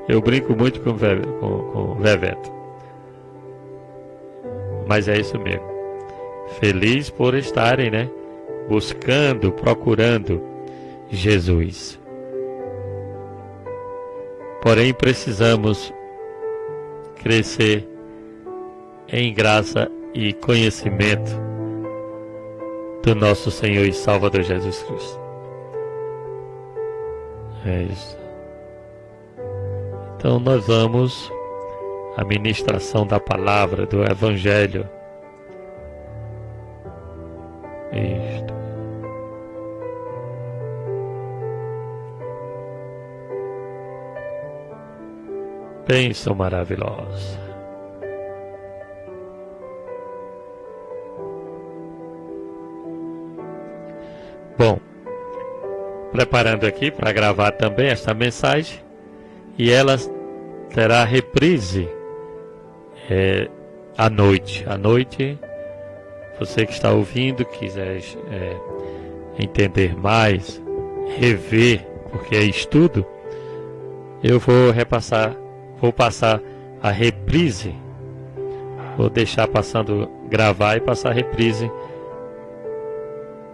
Eu brinco muito com o Veveto. Mas é isso mesmo. Feliz por estarem, né? Buscando, procurando Jesus. Porém, precisamos crescer em graça e conhecimento do nosso Senhor e Salvador Jesus Cristo. É isso. Então nós vamos à ministração da palavra, do Evangelho. Isto. Bênção maravilhosa. Bom, preparando aqui para gravar também esta mensagem, e ela terá reprise à noite. À noite, você que está ouvindo, quiser entender mais, rever, porque é estudo, eu vou passar a reprise, vou deixar gravar e passar a reprise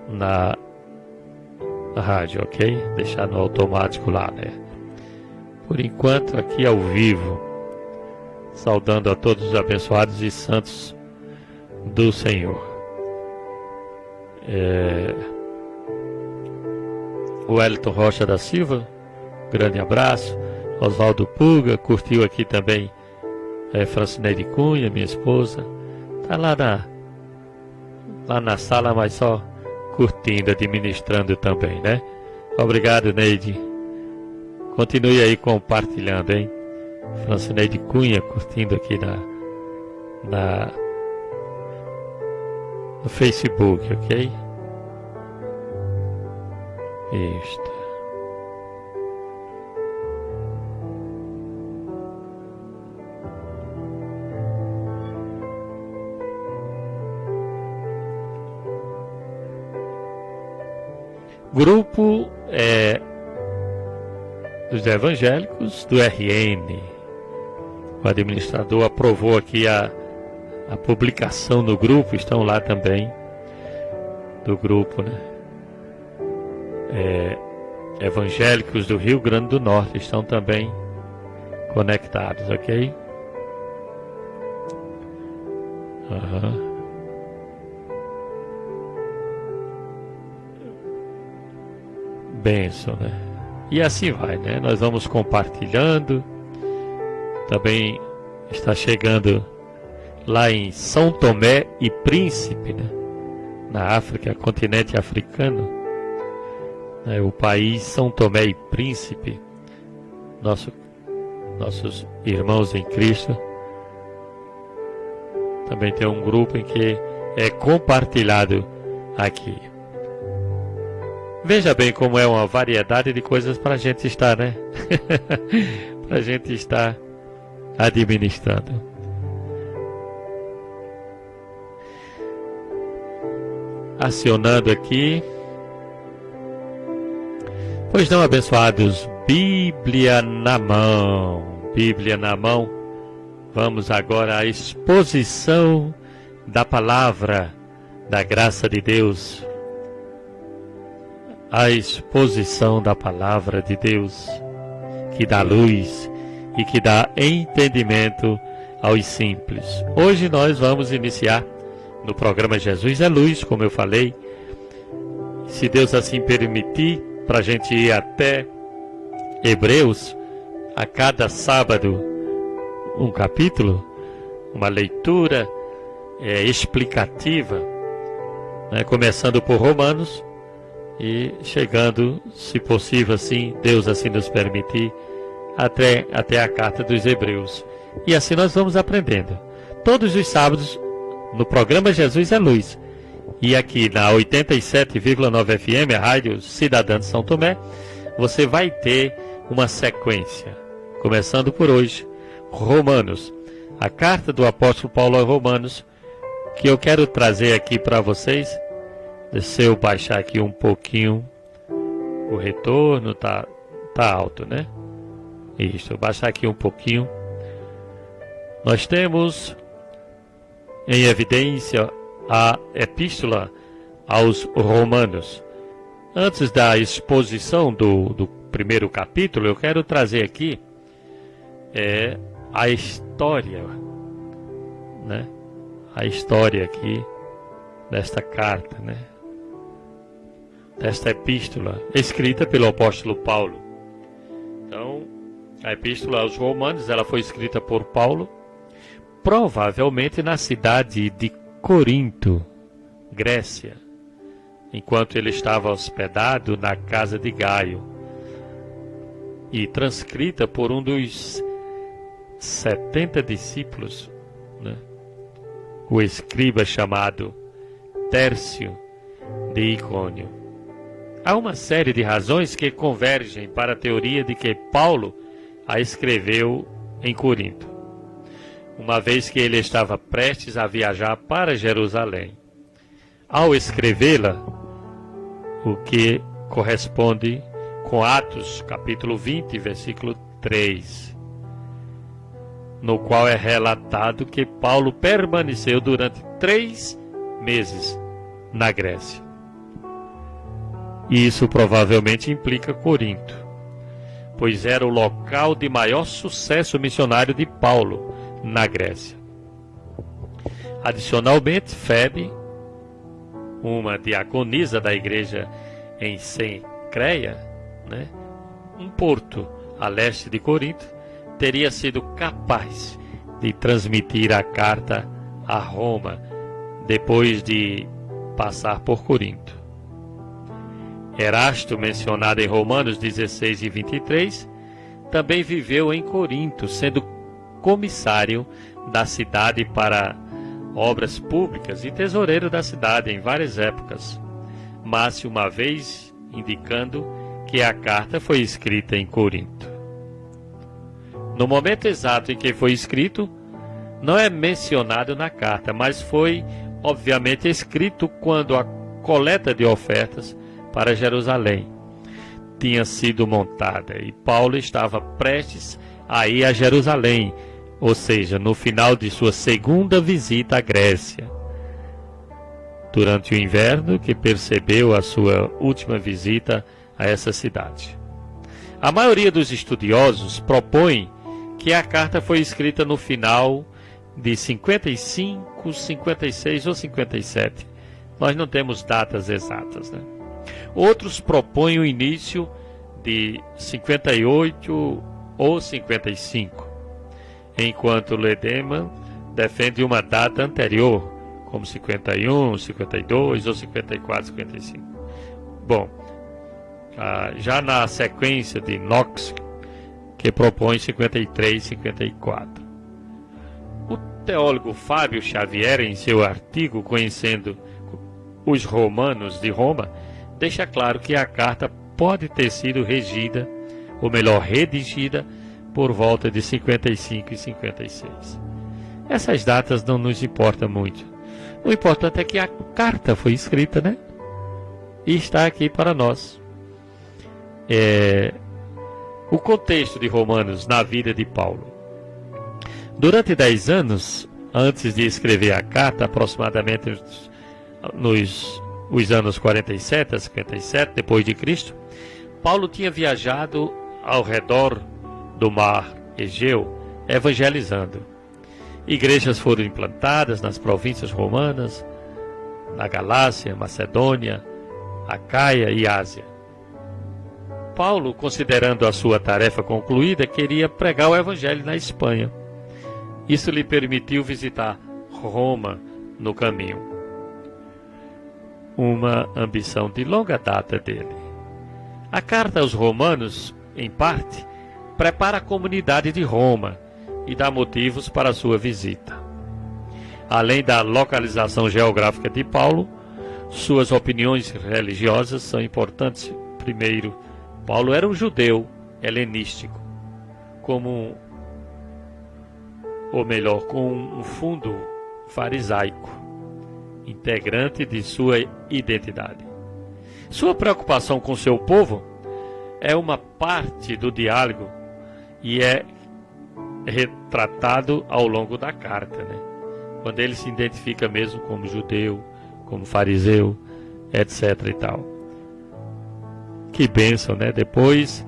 na rádio, ok? Deixar no automático lá, né? Por enquanto, aqui ao vivo, saudando a todos os abençoados e santos do Senhor. O Wellington Rocha da Silva, grande abraço. Oswaldo Puga, curtiu aqui também Francineide Cunha, minha esposa. Está lá na sala, mas só curtindo, administrando também, né? Obrigado, Neide. Continue aí compartilhando, hein? Francineide Cunha curtindo aqui no Facebook, ok? Isto. Grupo dos evangélicos do RN. O administrador aprovou aqui a publicação no grupo, estão lá também do grupo, né? Evangélicos do Rio Grande do Norte estão também conectados, ok? Benção, né? E assim vai, né? Nós vamos compartilhando. Também está chegando lá em São Tomé e Príncipe, né? Na África, continente africano, né? O país São Tomé e Príncipe, nossos irmãos em Cristo. Também tem um grupo em que é compartilhado aqui. Veja bem como é uma variedade de coisas para a gente estar, né? Para a gente estar administrando. Acionando aqui. Pois não, abençoados, Bíblia na mão. Bíblia na mão. Vamos agora à exposição da palavra da graça de Deus. A exposição da palavra de Deus, que dá luz e que dá entendimento aos simples. Hoje nós vamos iniciar no programa Jesus é Luz, como eu falei, se Deus assim permitir, para a gente ir até Hebreus, a cada sábado um capítulo, uma leitura explicativa, né, começando por Romanos, e chegando, se possível assim, Deus assim nos permitir, até a carta dos Hebreus. E assim nós vamos aprendendo. Todos os sábados, no programa Jesus é Luz. E aqui na 87,9 FM, a Rádio Cidadã de São Tomé, você vai ter uma sequência. Começando por hoje, Romanos. A carta do apóstolo Paulo a Romanos, que eu quero trazer aqui para vocês. Se eu baixar aqui um pouquinho, o retorno tá alto, né? Isso, baixar aqui um pouquinho. Nós temos em evidência a epístola aos Romanos. Antes da exposição do primeiro capítulo, eu quero trazer aqui a história, né? A história aqui desta carta, né? Desta epístola escrita pelo apóstolo Paulo. Então, a epístola aos Romanos, ela foi escrita por Paulo, provavelmente na cidade de Corinto, Grécia, enquanto ele estava hospedado na casa de Gaio, e transcrita por um dos 70 discípulos, né? O escriba chamado Tércio de Icônio. Há uma série de razões que convergem para a teoria de que Paulo a escreveu em Corinto, uma vez que ele estava prestes a viajar para Jerusalém. Ao escrevê-la, o que corresponde com Atos, capítulo 20, versículo 3, no qual é relatado que Paulo permaneceu durante 3 meses na Grécia. E isso provavelmente implica Corinto, pois era o local de maior sucesso missionário de Paulo na Grécia. Adicionalmente, Febe, uma diaconisa da igreja em Cencreia, né, um porto a leste de Corinto, teria sido capaz de transmitir a carta a Roma depois de passar por Corinto. Erasto, mencionado em Romanos 16 e 23, também viveu em Corinto, sendo comissário da cidade para obras públicas e tesoureiro da cidade em várias épocas, mas uma vez indicando que a carta foi escrita em Corinto. No momento exato em que foi escrito, não é mencionado na carta, mas foi obviamente escrito quando a coleta de ofertas para Jerusalém tinha sido montada e Paulo estava prestes a ir a Jerusalém, ou seja, no final de sua segunda visita à Grécia, durante o inverno, que percebeu a sua última visita a essa cidade. A maioria dos estudiosos propõe que a carta foi escrita no final de 55, 56 ou 57. Nós não temos datas exatas, né? Outros propõem o início de 58 ou 55, enquanto Ledemann defende uma data anterior, como 51, 52 ou 54, 55. Bom, já na sequência de Knox, que propõe 53, 54. O teólogo Fábio Xavier, em seu artigo Conhecendo os Romanos de Roma, deixa claro que a carta pode ter sido regida, ou melhor, redigida, por volta de 55 e 56. Essas datas não nos importam muito. O importante é que a carta foi escrita, né? E está aqui para nós. O contexto de Romanos na vida de Paulo. Durante 10 anos, antes de escrever a carta, aproximadamente os anos 47 a 57 depois de Cristo, Paulo tinha viajado ao redor do mar Egeu, evangelizando. Igrejas foram implantadas nas províncias romanas, na Galácia, Macedônia, Acaia e Ásia. Paulo, considerando a sua tarefa concluída, queria pregar o evangelho na Espanha. Isso lhe permitiu visitar Roma no caminho. Uma ambição de longa data dele. A carta aos Romanos, em parte, prepara a comunidade de Roma e dá motivos para a sua visita. Além da localização geográfica de Paulo, suas opiniões religiosas são importantes. Primeiro, Paulo era um judeu helenístico, com um fundo farisaico, integrante de sua identidade. Sua preocupação com seu povo é uma parte do diálogo e é retratado ao longo da carta, né? Quando ele se identifica mesmo como judeu, como fariseu, etc. e tal. Que bênção, né? Depois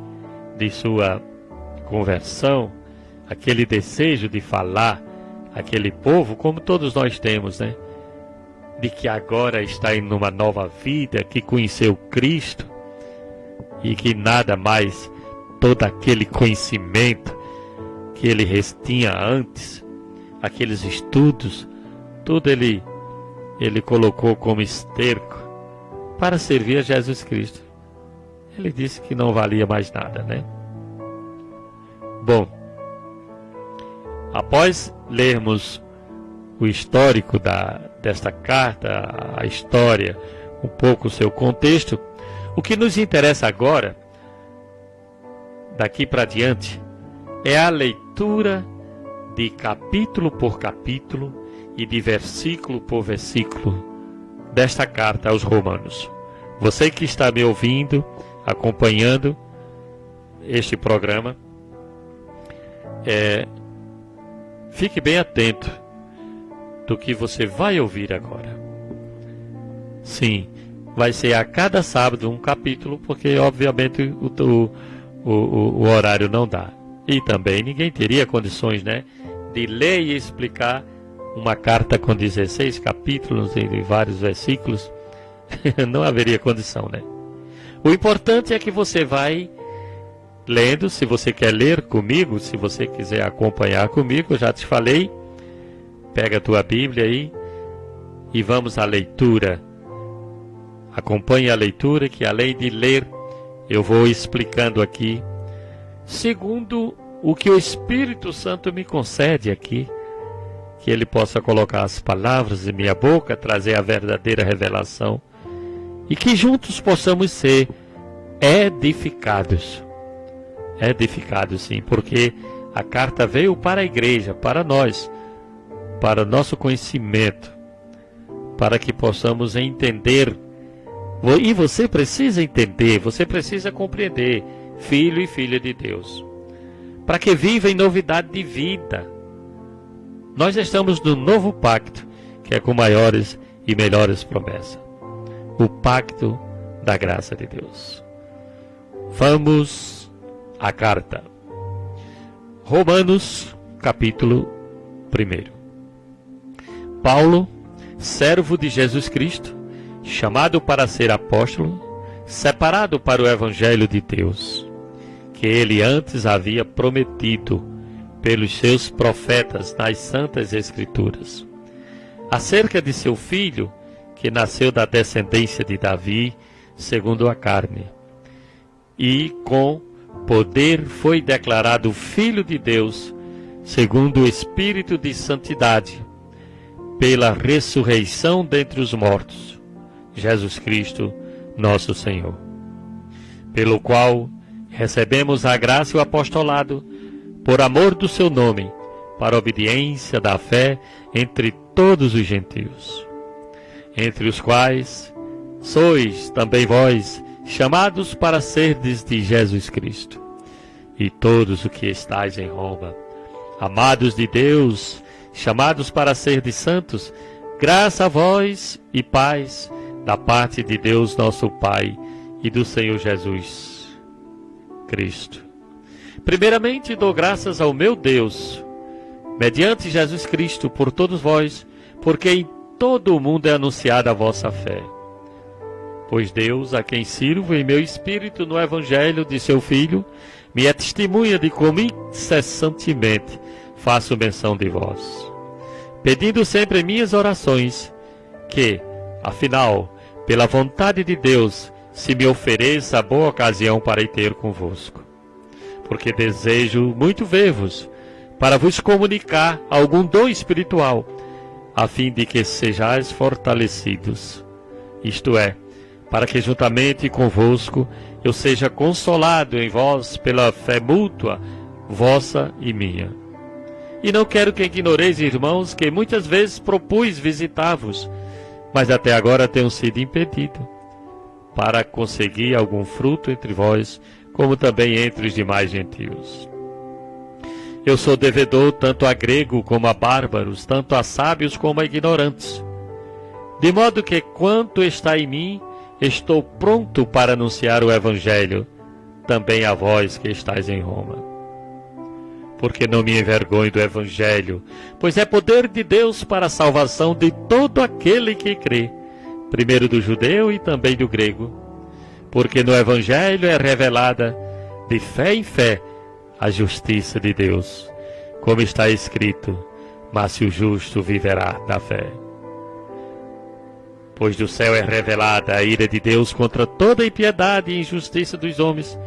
de sua conversão, aquele desejo de falar aquele povo, como todos nós temos, né? De que agora está em uma nova vida, que conheceu Cristo e que nada mais, todo aquele conhecimento que ele tinha antes, aqueles estudos, tudo ele colocou como esterco para servir a Jesus Cristo. Ele disse que não valia mais nada, né? Bom, após lermos o histórico desta carta, a história, um pouco o seu contexto, o que nos interessa agora, daqui para diante, é a leitura de capítulo por capítulo e de versículo por versículo desta carta aos Romanos. Você que está me ouvindo, acompanhando este programa, fique bem atento do que você vai ouvir agora. Sim, vai ser a cada sábado um capítulo, porque obviamente o horário não dá. E também ninguém teria condições, né, de ler e explicar uma carta com 16 capítulos e vários versículos. Não haveria condição, né? O importante é que você vai lendo, se você quer ler comigo, se você quiser acompanhar comigo, eu já te falei, pega a tua Bíblia aí e vamos à leitura. Acompanhe a leitura, que além de ler, eu vou explicando aqui, segundo o que o Espírito Santo me concede aqui, que Ele possa colocar as palavras em minha boca, trazer a verdadeira revelação, e que juntos possamos ser edificados. Edificados, sim, porque a carta veio para a igreja, para nós, para o nosso conhecimento, para que possamos entender. E você precisa entender, você precisa compreender, filho e filha de Deus, para que viva em novidade de vida. Nós estamos no novo pacto, que é com maiores e melhores promessas. O pacto da graça de Deus. Vamos à carta. Romanos, capítulo 1. Paulo, servo de Jesus Cristo, chamado para ser apóstolo, separado para o evangelho de Deus, que ele antes havia prometido pelos seus profetas nas santas escrituras, acerca de seu filho, que nasceu da descendência de Davi, segundo a carne, e com poder foi declarado Filho de Deus, segundo o Espírito de santidade, pela ressurreição dentre os mortos, Jesus Cristo, nosso Senhor, pelo qual recebemos a graça e o apostolado, por amor do seu nome, para a obediência da fé entre todos os gentios, entre os quais sois também vós, chamados para serdes de Jesus Cristo, e todos os que estáis em Roma, amados de Deus, chamados para serdes santos, graça a vós e paz da parte de Deus nosso Pai e do Senhor Jesus Cristo. Primeiramente dou graças ao meu Deus, mediante Jesus Cristo, por todos vós, porque em todo o mundo é anunciada a vossa fé. Pois Deus, a quem sirvo em meu espírito no Evangelho de seu Filho, me é testemunha de como incessantemente faço menção de vós, pedindo sempre em minhas orações que, afinal, pela vontade de Deus, se me ofereça a boa ocasião para ir ter convosco. Porque desejo muito ver-vos, para vos comunicar algum dom espiritual, a fim de que sejais fortalecidos, isto é, para que juntamente convosco eu seja consolado em vós pela fé mútua, vossa e minha. E não quero que ignoreis, irmãos, que muitas vezes propus visitar-vos, mas até agora tenho sido impedido, para conseguir algum fruto entre vós, como também entre os demais gentios. Eu sou devedor tanto a grego como a bárbaros, tanto a sábios como a ignorantes. De modo que, quanto está em mim, estou pronto para anunciar o Evangelho, também a vós que estáis em Roma. Porque não me envergonho do Evangelho, pois é poder de Deus para a salvação de todo aquele que crê, primeiro do judeu e também do grego. Porque no Evangelho é revelada, de fé em fé, a justiça de Deus, como está escrito, mas se o justo viverá da fé. Pois do céu é revelada a ira de Deus contra toda impiedade e injustiça dos homens,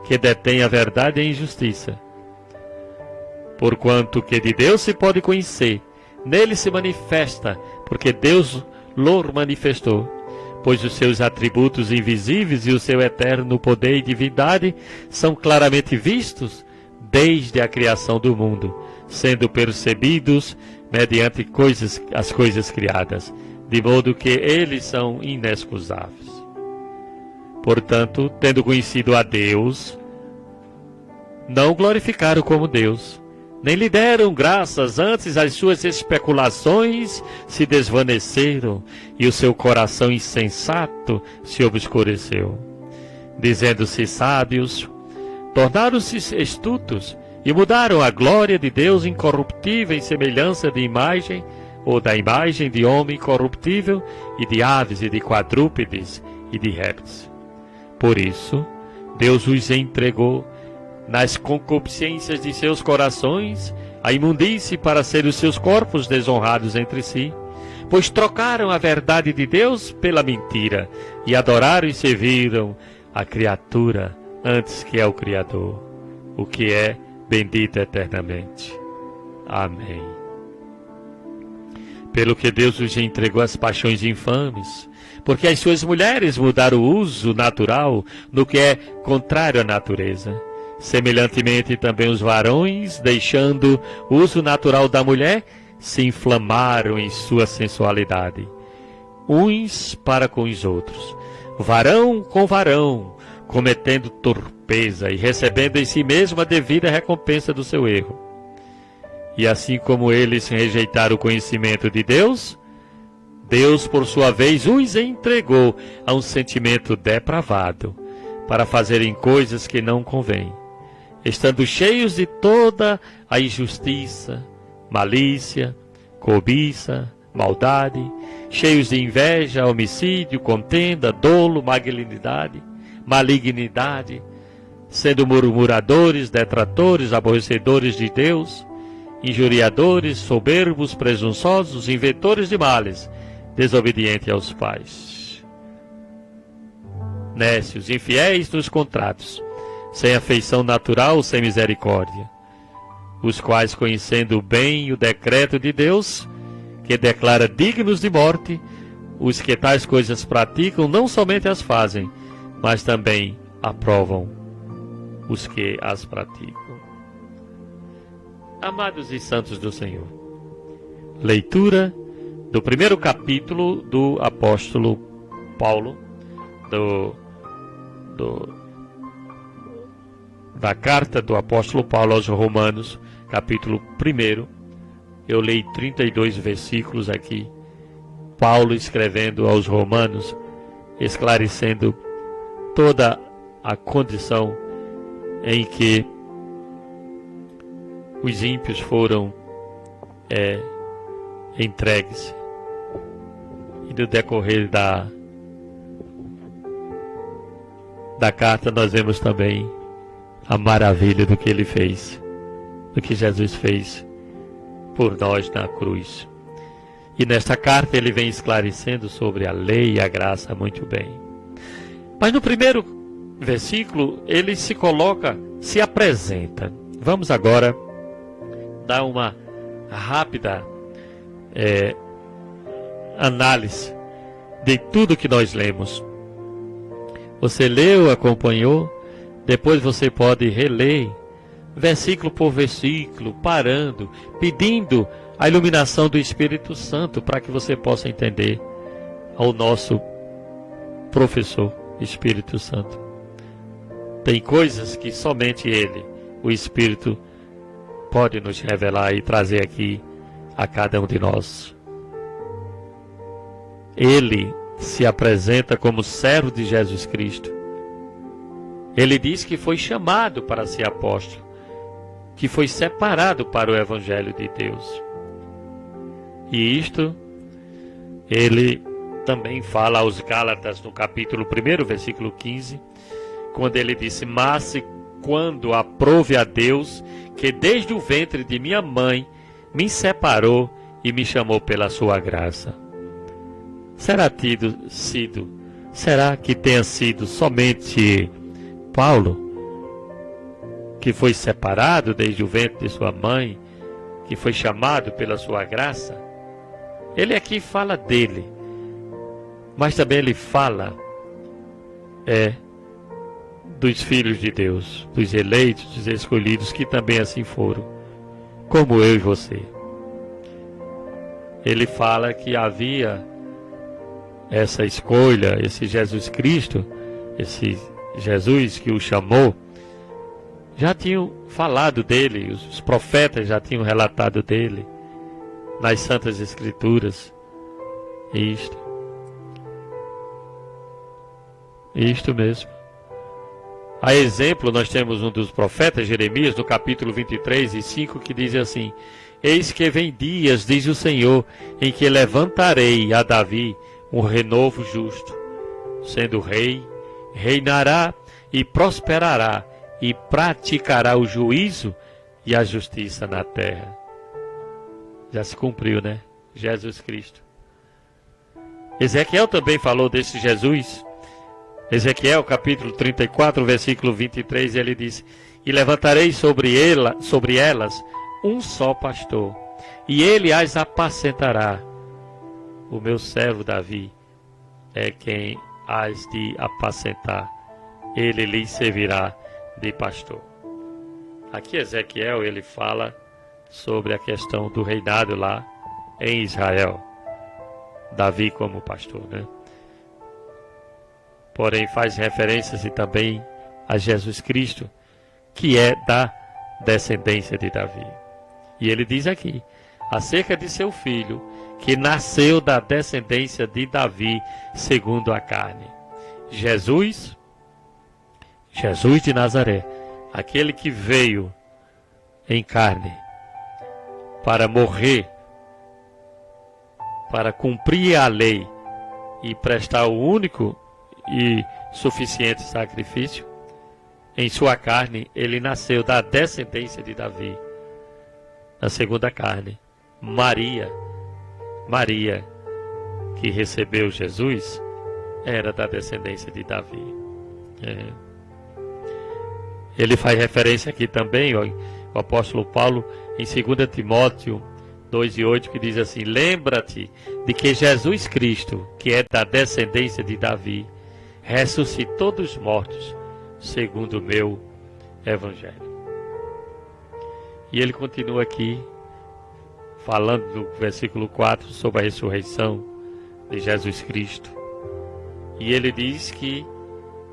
que detêm a verdade e a injustiça. Porquanto que de Deus se pode conhecer, nele se manifesta, porque Deus lhe manifestou. Pois os seus atributos invisíveis e o seu eterno poder e divindade são claramente vistos desde a criação do mundo, sendo percebidos mediante as coisas criadas, de modo que eles são inexcusáveis. Portanto, tendo conhecido a Deus, não o glorificaram como Deus, nem lhe deram graças, antes as suas especulações se desvaneceram e o seu coração insensato se obscureceu. Dizendo-se sábios, tornaram-se estultos e mudaram a glória de Deus incorruptível em semelhança de imagem, ou da imagem de homem corruptível, e de aves e de quadrúpedes e de répteis. Por isso, Deus os entregou nas concupiscências de seus corações, a imundície para serem os seus corpos desonrados entre si, pois trocaram a verdade de Deus pela mentira, e adoraram e serviram a criatura antes que é o Criador, o que é bendito eternamente. Amém. Pelo que Deus os entregou às paixões infames, porque as suas mulheres mudaram o uso natural no que é contrário à natureza. Semelhantemente também os varões, deixando o uso natural da mulher, se inflamaram em sua sensualidade, uns para com os outros, varão com varão, cometendo torpeza e recebendo em si mesmo a devida recompensa do seu erro. E assim como eles rejeitaram o conhecimento de Deus, Deus, por sua vez, os entregou a um sentimento depravado, para fazerem coisas que não convêm, estando cheios de toda a injustiça, malícia, cobiça, maldade, cheios de inveja, homicídio, contenda, dolo, malignidade, sendo murmuradores, detratores, aborrecedores de Deus, injuriadores, soberbos, presunçosos, inventores de males, desobedientes aos pais, nécios, infiéis nos contratos, sem afeição natural, sem misericórdia, os quais, conhecendo bem o decreto de Deus, que declara dignos de morte, os que tais coisas praticam, não somente as fazem, mas também aprovam os que as praticam. Amados e santos do Senhor, leitura do primeiro capítulo do apóstolo Paulo, da carta do apóstolo Paulo aos Romanos, capítulo 1. Eu leio 32 versículos aqui. Paulo escrevendo aos Romanos, esclarecendo toda a condição em que os ímpios foram entregues. E no decorrer da carta nós vemos também a maravilha do que ele fez, do que Jesus fez por nós na cruz. E nesta carta ele vem esclarecendo sobre a lei e a graça muito bem. Mas no primeiro versículo ele se apresenta. Vamos agora dar uma rápida análise de tudo que nós lemos. Você leu, acompanhou, depois você pode reler, versículo por versículo, parando, pedindo a iluminação do Espírito Santo para que você possa entender ao nosso professor, Espírito Santo. Tem coisas que somente Ele, o Espírito, pode nos revelar e trazer aqui a cada um de nós. Ele se apresenta como servo de Jesus Cristo. Ele diz que foi chamado para ser apóstolo, que foi separado para o Evangelho de Deus. E isto, ele também fala aos Gálatas no capítulo 1, versículo 15, quando ele disse: mas quando aprouve a Deus, que desde o ventre de minha mãe me separou e me chamou pela sua graça. Será que tenha sido somente Paulo, que foi separado desde o ventre de sua mãe, que foi chamado pela sua graça? Ele aqui fala dele, mas também ele fala dos filhos de Deus, dos eleitos, dos escolhidos, que também assim foram, como eu e você. Ele fala que havia essa escolha, esse Jesus Cristo, esse Jesus que o chamou, já tinham falado dele, os profetas já tinham relatado dele nas Santas Escrituras. Isto mesmo. A exemplo, nós temos um dos profetas, Jeremias, no capítulo 23 e 5, que diz assim: eis que vem dias, diz o Senhor, em que levantarei a Davi um renovo justo, sendo rei, reinará e prosperará, e praticará o juízo e a justiça na terra. Já se cumpriu, né? Jesus Cristo. Ezequiel também falou desse Jesus. Ezequiel capítulo 34, versículo 23, ele diz: e levantarei sobre elas um só pastor, e ele as apacentará. O meu servo Davi é quem as de apacentar. Ele lhes servirá de pastor. Aqui Ezequiel, ele fala sobre a questão do reinado lá em Israel. Davi como pastor, né? Porém faz referências também a Jesus Cristo, que é da descendência de Davi. E ele diz aqui, acerca de seu filho, que nasceu da descendência de Davi, segundo a carne. Jesus de Nazaré, aquele que veio em carne para morrer, para cumprir a lei e prestar o único e suficiente sacrifício, em sua carne ele nasceu da descendência de Davi, na segunda carne. Maria, que recebeu Jesus, era da descendência de Davi. Ele faz referência aqui também, o apóstolo Paulo, em 2 Timóteo 2:8, que diz assim: lembra-te de que Jesus Cristo, que é da descendência de Davi, ressuscitou dos mortos, segundo o meu evangelho. E ele continua aqui, falando no versículo 4 sobre a ressurreição de Jesus Cristo. E ele diz que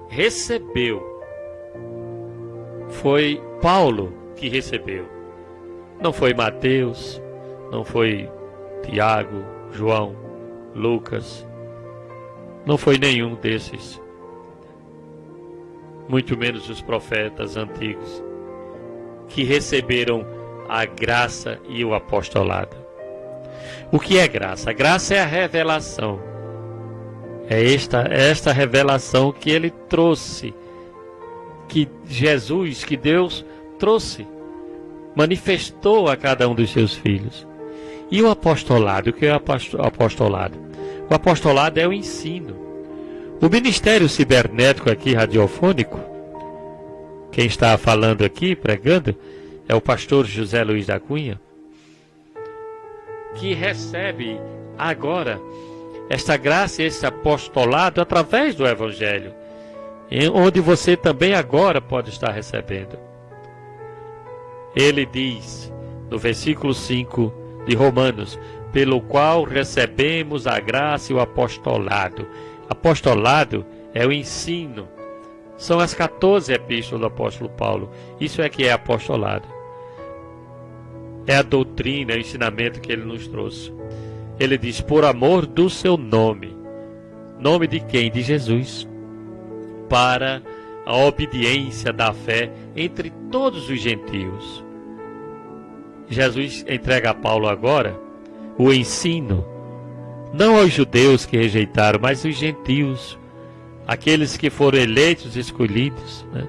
recebeu, foi Paulo que recebeu. Não foi Mateus, não foi Tiago, João, Lucas, não foi nenhum desses, muito menos os profetas antigos, que receberam a graça e o apostolado. O que é graça? A graça é a revelação. É esta revelação que ele trouxe, que Jesus, que Deus trouxe, manifestou a cada um dos seus filhos. E o apostolado? O que é o apostolado? O apostolado é o ensino. O ministério cibernético aqui, radiofônico, quem está falando aqui, pregando, é o pastor José Luiz da Cunha, que recebe agora esta graça e esse apostolado através do Evangelho, onde você também agora pode estar recebendo. Ele diz, no versículo 5 de Romanos, pelo qual recebemos a graça e o apostolado. Apostolado é o ensino. São as 14 epístolas do apóstolo Paulo. Isso é que é apostolado. é a doutrina, é o ensinamento que ele nos trouxe. Ele diz, por amor do seu nome. Nome de quem? De Jesus. Para a obediência da fé entre todos os gentios. Jesus entrega a Paulo agora o ensino, não aos judeus que rejeitaram, mas aos gentios, aqueles que foram eleitos, escolhidos, né?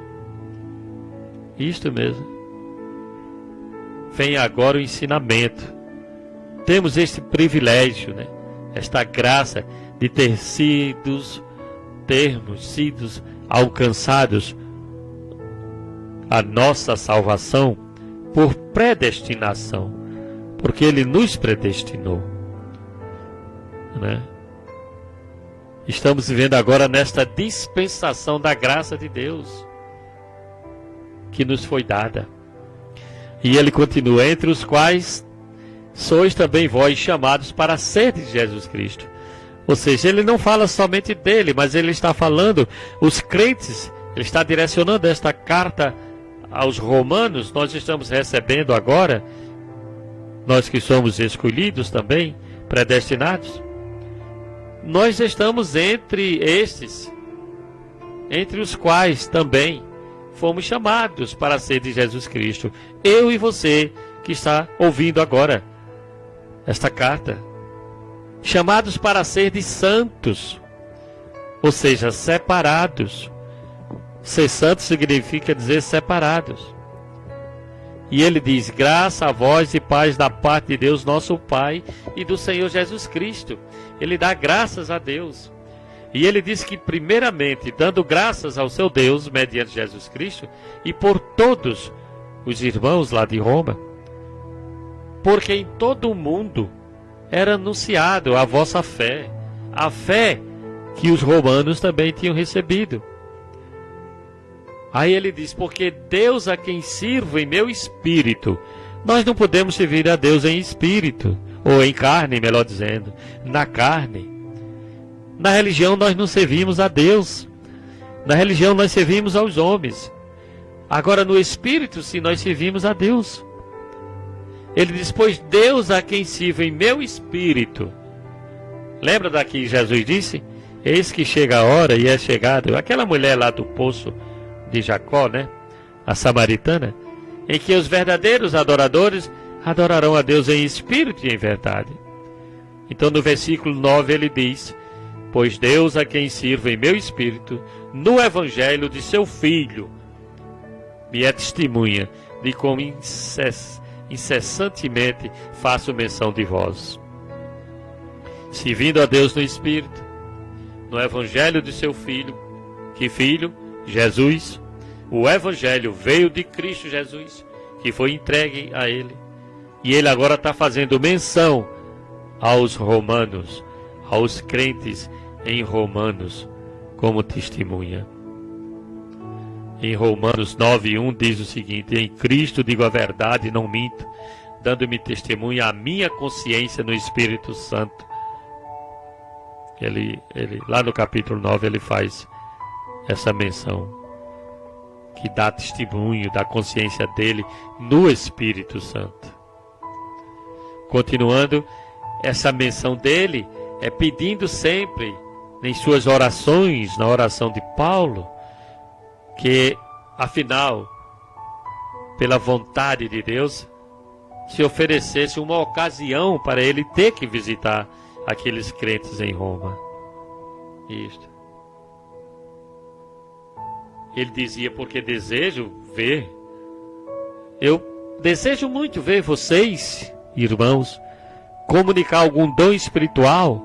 Isto mesmo. Vem agora o ensinamento. Temos este privilégio, né? Esta graça de termos sido alcançados a nossa salvação por predestinação, porque Ele nos predestinou, né? Estamos vivendo agora nesta dispensação da graça de Deus que nos foi dada. E ele continua, entre os quais sois também vós chamados para ser de Jesus Cristo. Ou seja, ele não fala somente dele, mas ele está falando, os crentes, ele está direcionando esta carta aos romanos. Nós estamos recebendo agora, nós que somos escolhidos também, predestinados, nós estamos entre estes, entre os quais também fomos chamados para ser de Jesus Cristo. Eu e você que está ouvindo agora esta carta. Chamados para ser de santos, ou seja, separados. Ser santo significa dizer separados. E ele diz, graça a vós e paz da parte de Deus nosso Pai e do Senhor Jesus Cristo. Ele dá graças a Deus. E ele diz que primeiramente dando graças ao seu Deus, mediante Jesus Cristo, e por todos os irmãos lá de Roma, porque em todo o mundo era anunciado a vossa fé, a fé que os romanos também tinham recebido. Aí ele diz, porque Deus a quem sirvo em meu espírito. Nós não podemos servir a Deus em espírito, ou em carne, melhor dizendo, na carne. Na religião nós não servimos a Deus. Na religião nós servimos aos homens. Agora no espírito sim nós servimos a Deus. Ele diz, pois Deus a quem sirvo em meu espírito. Lembra daqui que Jesus disse? Eis que chega a hora e é chegado. Aquela mulher lá do poço de Jacó, né? A samaritana, em que os verdadeiros adoradores adorarão a Deus em espírito e em verdade. Então no versículo 9 ele diz, pois Deus a quem sirvo em meu espírito, no evangelho de seu Filho, me é testemunha de como incessantemente faço menção de vós. Servindo a Deus no espírito, no evangelho de seu Filho, que Filho? Jesus. O evangelho veio de Cristo Jesus, que foi entregue a ele. E ele agora está fazendo menção aos romanos, aos crentes em Romanos, como testemunha. Em Romanos 9:1 diz o seguinte, em Cristo digo a verdade e não minto, dando-me testemunha a minha consciência no Espírito Santo. Ele lá no capítulo 9 ele faz essa menção, que dá testemunho da consciência dele no Espírito Santo. Continuando, essa menção dele é pedindo sempre, em suas orações, na oração de Paulo, que, afinal, pela vontade de Deus, se oferecesse uma ocasião para ele ter que visitar aqueles crentes em Roma. Isto. Ele dizia, porque desejo ver, eu desejo muito ver vocês, irmãos, comunicar algum dom espiritual,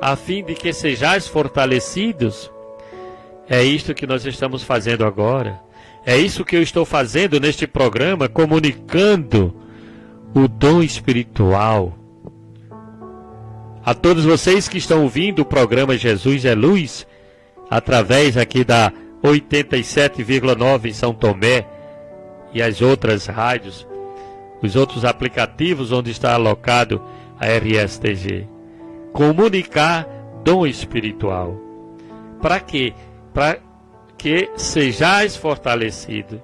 a fim de que sejais fortalecidos. É isto que nós estamos fazendo agora. É isso que eu estou fazendo neste programa, comunicando o dom espiritual. A todos vocês que estão ouvindo o programa Jesus é Luz, através aqui da 87,9 em São Tomé e as outras rádios, os outros aplicativos onde está alocado a RSTG. Comunicar dom espiritual. Para quê? Para que sejais fortalecidos.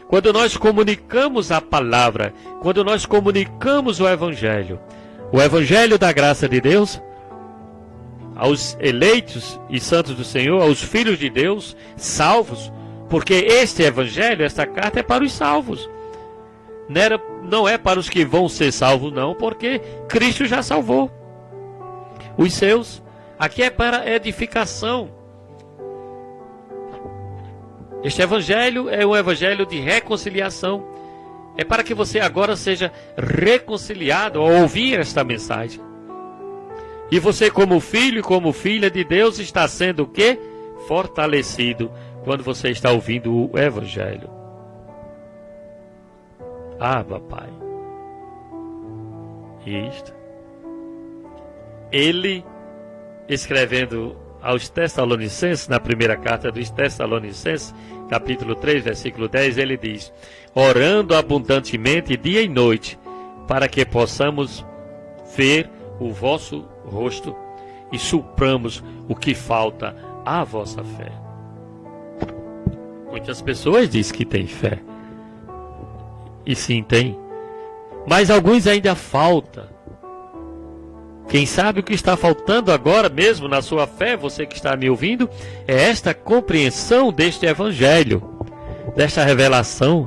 Quando nós comunicamos a palavra, quando nós comunicamos o Evangelho da graça de Deus, aos eleitos e santos do Senhor, aos filhos de Deus, salvos, porque este Evangelho, esta carta é para os salvos. Não é para os que vão ser salvos, não, porque Cristo já salvou os seus. Aqui é para edificação. Este Evangelho é um Evangelho de reconciliação. É para que você agora seja reconciliado ao ouvir esta mensagem. E você, como filho e como filha de Deus, está sendo o quê? Fortalecido quando você está ouvindo o Evangelho. Ah, papai. Isto. Ele, escrevendo aos Tessalonicenses, na primeira carta dos Tessalonicenses, capítulo 3, versículo 10, ele diz: orando abundantemente dia e noite, para que possamos ver o vosso rosto e supramos o que falta à vossa fé. Muitas pessoas dizem que têm fé. E sim, tem. Mas alguns ainda falta. Quem sabe o que está faltando agora mesmo na sua fé, você que está me ouvindo, é esta compreensão deste Evangelho, desta revelação.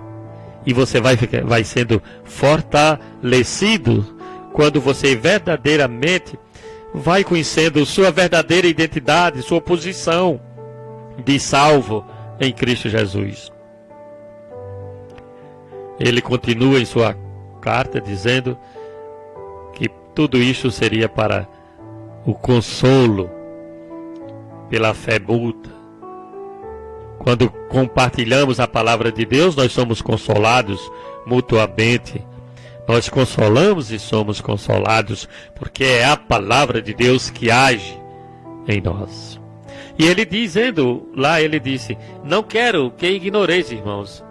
E você vai sendo fortalecido quando você verdadeiramente vai conhecendo sua verdadeira identidade, sua posição de salvo em Cristo Jesus. Ele continua em sua carta dizendo que tudo isso seria para o consolo pela fé mútua. Quando compartilhamos a palavra de Deus, nós somos consolados mutuamente. Nós consolamos e somos consolados, porque é a palavra de Deus que age em nós. E ele dizendo, lá ele disse: não quero que ignoreis, irmãos,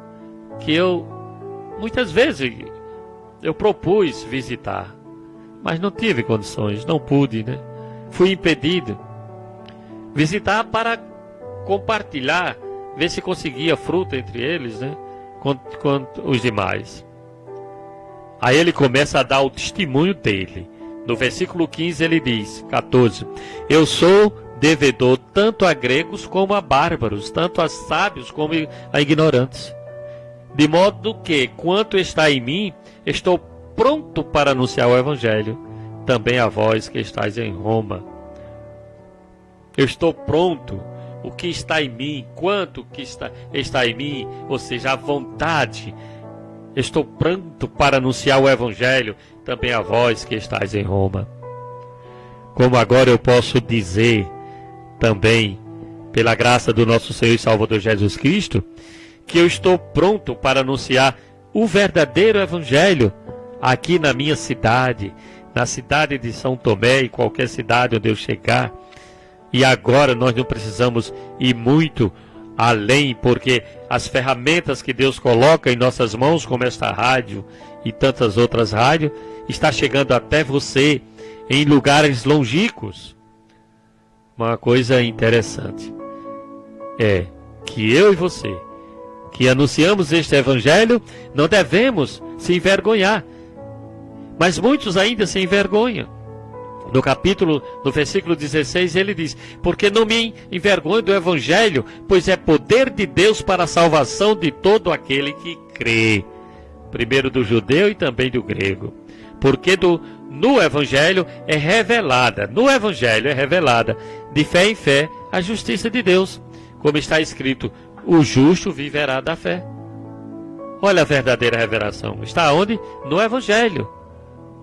que muitas vezes eu propus visitar, mas não tive condições, não pude, né? Fui impedido. Visitar para compartilhar, ver se conseguia fruto entre eles, né? Com os demais. Aí ele começa a dar o testemunho dele. No versículo 15 ele diz, 14: eu sou devedor tanto a gregos como a bárbaros, tanto a sábios como a ignorantes. De modo que, quanto está em mim, estou pronto para anunciar o Evangelho, também a vós que estáis em Roma. Eu estou pronto. O que está em mim, quanto que está em mim, ou seja, a vontade. Estou pronto para anunciar o Evangelho, também a vós que estáis em Roma. Como agora eu posso dizer também, pela graça do nosso Senhor e Salvador Jesus Cristo, que eu estou pronto para anunciar o verdadeiro Evangelho aqui na minha cidade, na cidade de São Tomé e qualquer cidade onde eu chegar. E agora nós não precisamos ir muito além, porque as ferramentas que Deus coloca em nossas mãos, como esta rádio e tantas outras rádios, está chegando até você em lugares longínquos. Uma coisa interessante é que eu e você, que anunciamos este Evangelho, não devemos se envergonhar. Mas muitos ainda se envergonham. No versículo 16, ele diz: porque não me envergonho do Evangelho, pois é poder de Deus para a salvação de todo aquele que crê. Primeiro do judeu e também do grego. Porque no Evangelho é revelada, de fé em fé, a justiça de Deus. Como está escrito, o justo viverá da fé. Olha a verdadeira revelação. Está onde? No Evangelho.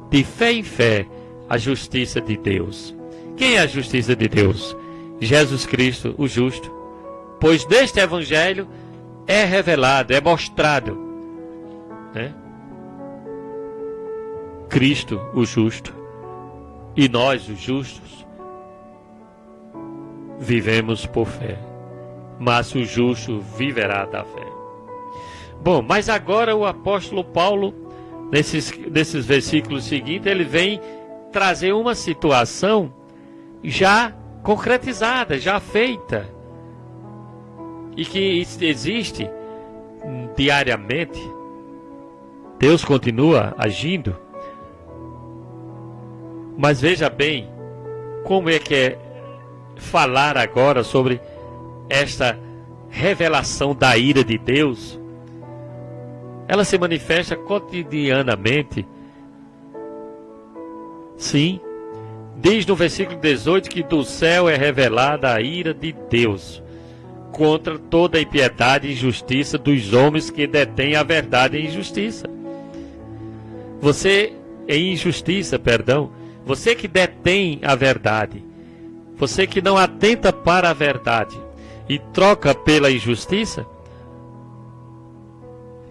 De fé em fé, a justiça de Deus. Quem é a justiça de Deus? Jesus Cristo, o justo. Pois neste Evangelho é revelado, é mostrado, né? Cristo, o justo. E nós, os justos, vivemos por fé. Mas o justo viverá da fé. Bom, mas agora o apóstolo Paulo, nesses versículos seguintes, ele vem trazer uma situação já concretizada, já feita, e que existe diariamente, Deus continua agindo. Mas veja bem, como é que é falar agora sobre esta revelação da ira de Deus? Ela se manifesta cotidianamente. Sim, diz no versículo 18 que do céu é revelada a ira de Deus contra toda a impiedade e injustiça dos homens que detêm a verdade em injustiça. Você que detém a verdade, você que não atenta para a verdade e troca pela injustiça,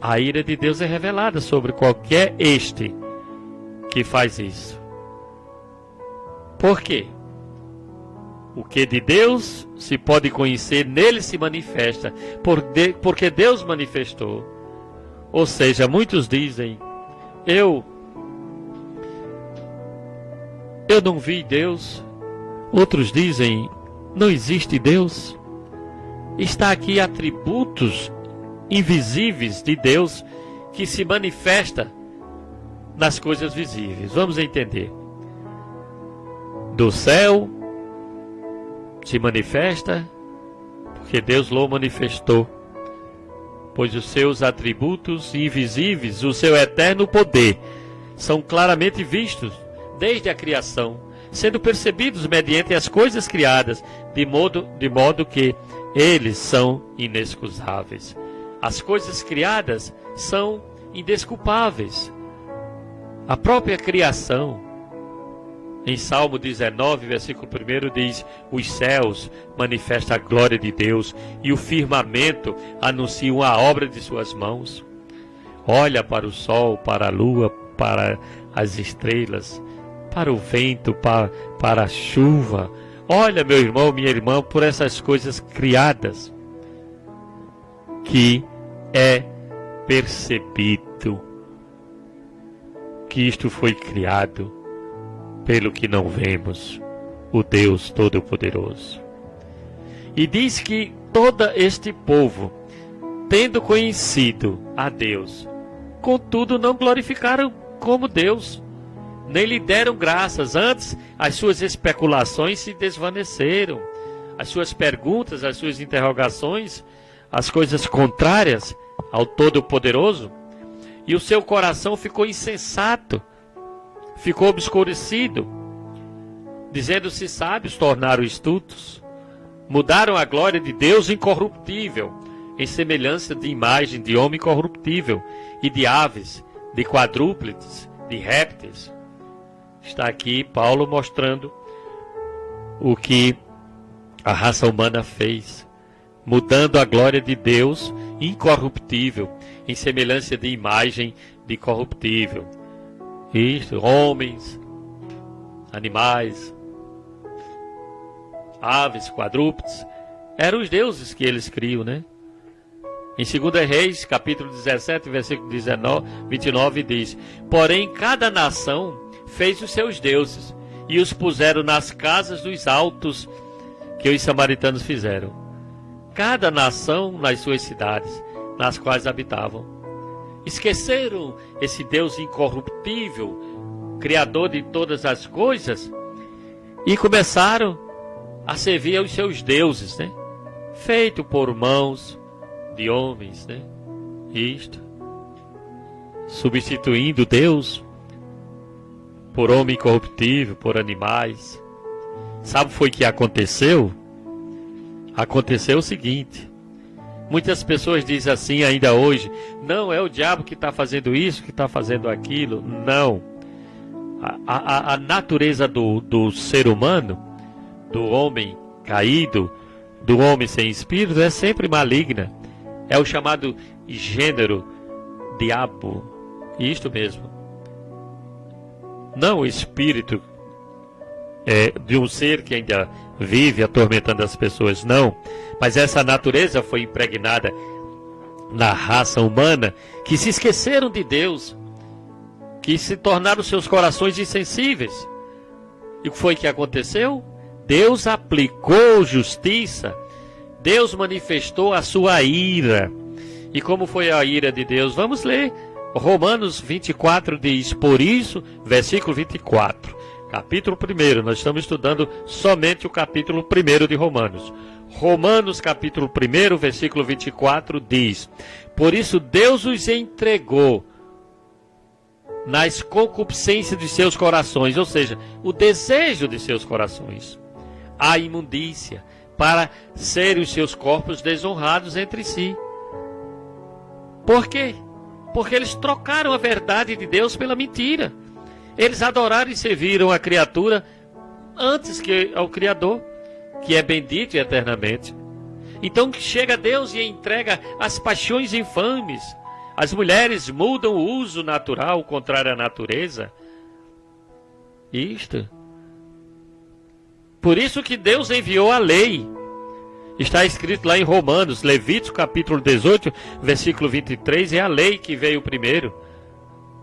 a ira de Deus é revelada sobre qualquer que faz isso. Por quê? O que de Deus se pode conhecer, nele se manifesta, porque Deus manifestou. Ou seja, muitos dizem, eu não vi Deus. Outros dizem, não existe Deus. Está aqui atributos invisíveis de Deus que se manifesta nas coisas visíveis. Vamos entender. Do céu se manifesta porque Deus o manifestou, pois os seus atributos invisíveis, o seu eterno poder, são claramente vistos desde a criação, sendo percebidos mediante as coisas criadas, de modo que eles são inexcusáveis. As coisas criadas são indesculpáveis. A própria criação, em Salmo 19, versículo 1, diz: os céus manifestam a glória de Deus e o firmamento anuncia a obra de suas mãos. Olha para o sol, para a lua, para as estrelas, para o vento, para a chuva. Olha, meu irmão, minha irmã, por essas coisas criadas, que é percebido que isto foi criado pelo que não vemos, o Deus Todo-Poderoso. E diz que todo este povo, tendo conhecido a Deus, contudo não glorificaram como Deus, nem lhe deram graças. Antes, as suas especulações se desvaneceram, as suas perguntas, as suas interrogações, as coisas contrárias ao Todo-Poderoso, e o seu coração ficou insensato, ficou obscurecido, dizendo-se sábios, tornaram estultos, mudaram a glória de Deus incorruptível, em semelhança de imagem de homem corruptível, e de aves, de quadrúpedes, de répteis. Está aqui Paulo mostrando o que a raça humana fez, mudando a glória de Deus incorruptível, em semelhança de imagem de corruptível. Isto, homens, animais, aves, quadrúpedes, eram os deuses que eles criam, né? Em 2 Reis, capítulo 17, versículo 29, diz: porém, cada nação fez os seus deuses e os puseram nas casas dos altos que os samaritanos fizeram. Cada nação nas suas cidades, nas quais habitavam. Esqueceram esse Deus incorruptível, Criador de todas as coisas, e começaram a servir aos seus deuses, né? Feito por mãos de homens, né? Isto, substituindo Deus por homem incorruptível, por animais. Sabe o que aconteceu? Aconteceu o seguinte: muitas pessoas dizem assim ainda hoje: não, é o diabo que está fazendo isso, que está fazendo aquilo. Não. A natureza do ser humano, do homem caído, do homem sem espírito, é sempre maligna. É o chamado gênero diabo. Isto mesmo. Não o espírito de um ser que ainda vive atormentando as pessoas, não. Mas essa natureza foi impregnada na raça humana, que se esqueceram de Deus, que se tornaram seus corações insensíveis. E o que foi que aconteceu? Deus aplicou justiça, Deus manifestou a sua ira, E como foi a ira de Deus? Vamos ler. Romanos 24 diz, por isso, versículo 24, capítulo 1, nós estamos estudando somente o capítulo 1 de Romanos. Romanos capítulo 1, versículo 24 diz, por isso Deus os entregou nas concupiscências de seus corações, ou seja, o desejo de seus corações, a imundícia, para serem os seus corpos desonrados entre si. Por quê? Porque eles trocaram a verdade de Deus pela mentira. Eles adoraram e serviram a criatura antes que ao Criador, que é bendito eternamente. Então chega Deus e entrega as paixões infames. As mulheres mudam o uso natural, contrário à natureza. Isto. Por isso que Deus enviou a lei. Está escrito lá em Romanos, Levítico capítulo 18, versículo 23, é a lei que veio primeiro.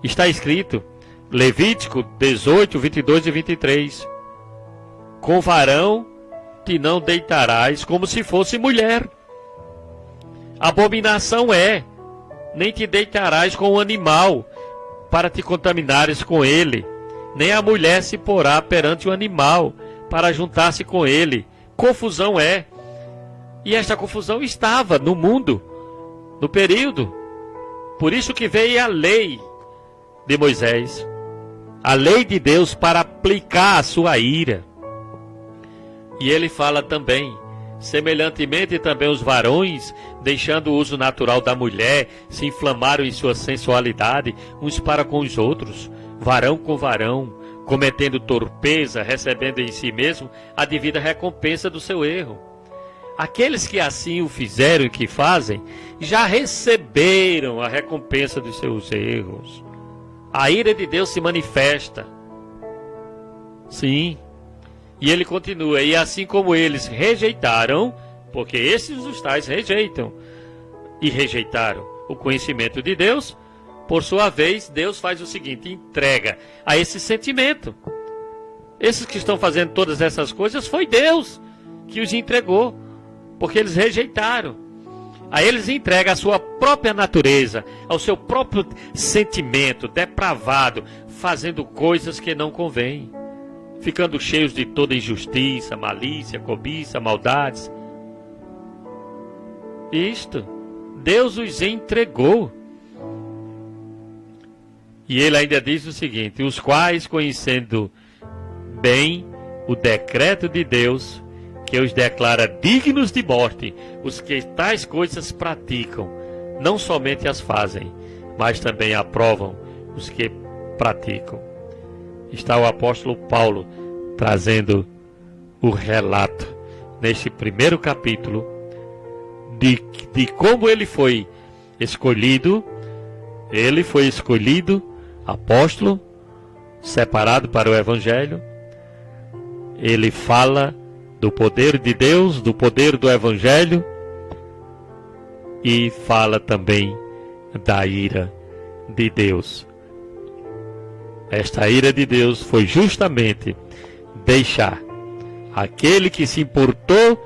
Está escrito, Levítico 18, 22 e 23. Com varão te não deitarás como se fosse mulher. Abominação é, nem te deitarás com o animal, para te contaminares com ele. Nem a mulher se porá perante o animal, para juntar-se com ele. Confusão é. E esta confusão estava no mundo, no período. Por isso que veio a lei de Moisés, a lei de Deus para aplicar a sua ira. E ele fala também, semelhantemente também os varões, deixando o uso natural da mulher, se inflamaram em sua sensualidade, uns para com os outros, varão com varão, cometendo torpeza, recebendo em si mesmo a devida recompensa do seu erro. Aqueles que assim o fizeram e que fazem, já receberam a recompensa dos seus erros. A ira de Deus se manifesta. Sim. E ele continua, e assim como eles rejeitaram, porque esses os tais rejeitam, e rejeitaram o conhecimento de Deus, por sua vez, Deus faz o seguinte, entrega a esse sentimento. Esses que estão fazendo todas essas coisas, foi Deus que os entregou, porque eles rejeitaram. A eles entrega a sua própria natureza, ao seu próprio sentimento depravado, fazendo coisas que não convêm, ficando cheios de toda injustiça, malícia, cobiça, maldades. Isto, Deus os entregou. E ele ainda diz o seguinte, os quais, conhecendo bem o decreto de Deus, que os declara dignos de morte, os que tais coisas praticam, não somente as fazem, mas também aprovam os que praticam. Está o apóstolo Paulo trazendo o relato, neste primeiro capítulo, de como ele foi escolhido. Ele foi escolhido apóstolo, separado para o Evangelho. Ele fala do poder de Deus, do poder do Evangelho, e fala também da ira de Deus. Esta ira de Deus foi justamente deixar aquele que se importou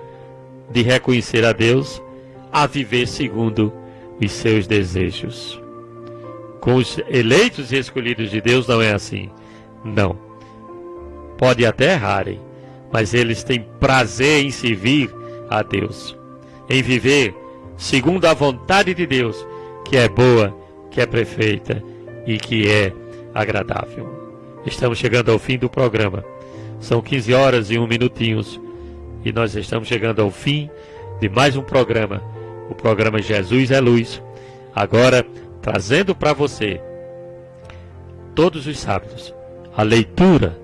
de reconhecer a Deus a viver segundo os seus desejos. Com os eleitos e escolhidos de Deus não é assim. Não. Pode até errarem, mas eles têm prazer em servir a Deus, em viver segundo a vontade de Deus, que é boa, que é perfeita e que é agradável. Estamos chegando ao fim do programa. São 15 horas e 1 minutinhos e nós estamos chegando ao fim de mais um programa, o programa Jesus é Luz, agora trazendo para você, todos os sábados, a leitura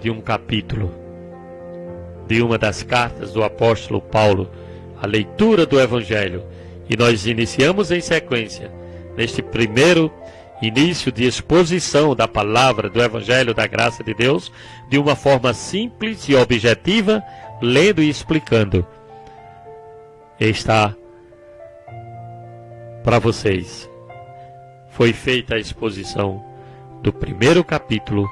de um capítulo de uma das cartas do apóstolo Paulo, a leitura do Evangelho. E nós iniciamos em sequência, neste primeiro início de exposição da palavra do Evangelho da graça de Deus, de uma forma simples e objetiva, lendo e explicando. Está para vocês. Foi feita a exposição do primeiro capítulo